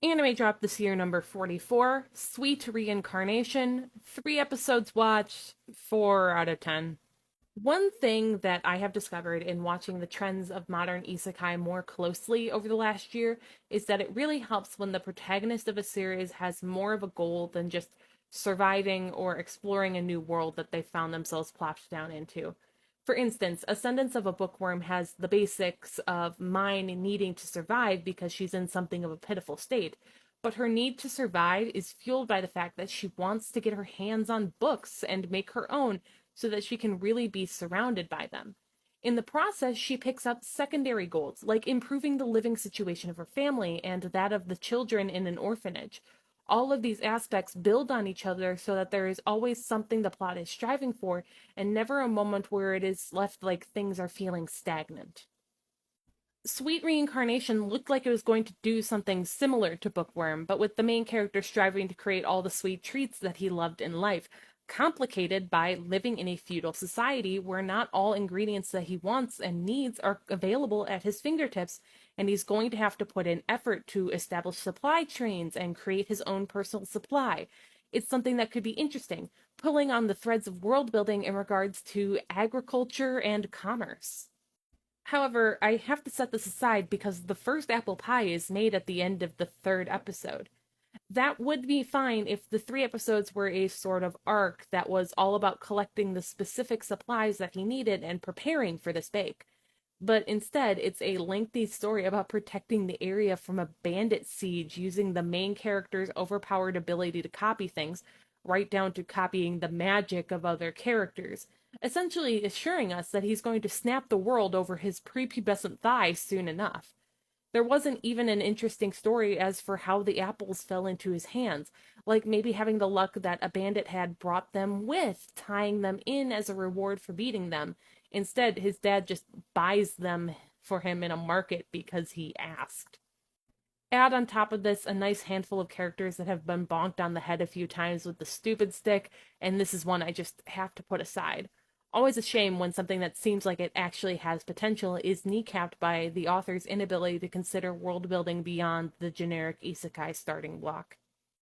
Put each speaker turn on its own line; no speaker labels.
Anime dropped this year, number 44. Sweet Reincarnation. 3 episodes watched, 4 out of 10. One thing that I have discovered in watching the trends of modern isekai more closely over the last year is that it really helps when the protagonist of a series has more of a goal than just surviving or exploring a new world that they found themselves plopped down into. For instance, Ascendance of a Bookworm has the basics of Mine needing to survive because she's in something of a pitiful state, but her need to survive is fueled by the fact that she wants to get her hands on books and make her own so that she can really be surrounded by them. In the process, she picks up secondary goals, like improving the living situation of her family and that of the children in an orphanage. All of these aspects build on each other so that there is always something the plot is striving for, and never a moment where it is left like things are feeling stagnant. Sweet Reincarnation looked like it was going to do something similar to Bookworm, but with the main character striving to create all the sweet treats that he loved in life, complicated by living in a feudal society where not all ingredients that he wants and needs are available at his fingertips, and he's going to have to put in effort to establish supply trains and create his own personal supply. It's something that could be interesting, pulling on the threads of world building in regards to agriculture and commerce. However, I have to set this aside because the first apple pie is made at the end of the third episode. That would be fine if the 3 episodes were a sort of arc that was all about collecting the specific supplies that he needed and preparing for this bake. But instead, it's a lengthy story about protecting the area from a bandit siege using the main character's overpowered ability to copy things, right down to copying the magic of other characters, essentially assuring us that he's going to snap the world over his prepubescent thigh soon enough. There wasn't even an interesting story as for how the apples fell into his hands, like maybe having the luck that a bandit had brought them with, tying them in as a reward for beating them. Instead, his dad just buys them for him in a market because he asked. Add on top of this a nice handful of characters that have been bonked on the head a few times with the stupid stick, and this is one I just have to put aside. Always a shame when something that seems like it actually has potential is kneecapped by the author's inability to consider world building beyond the generic isekai starting block.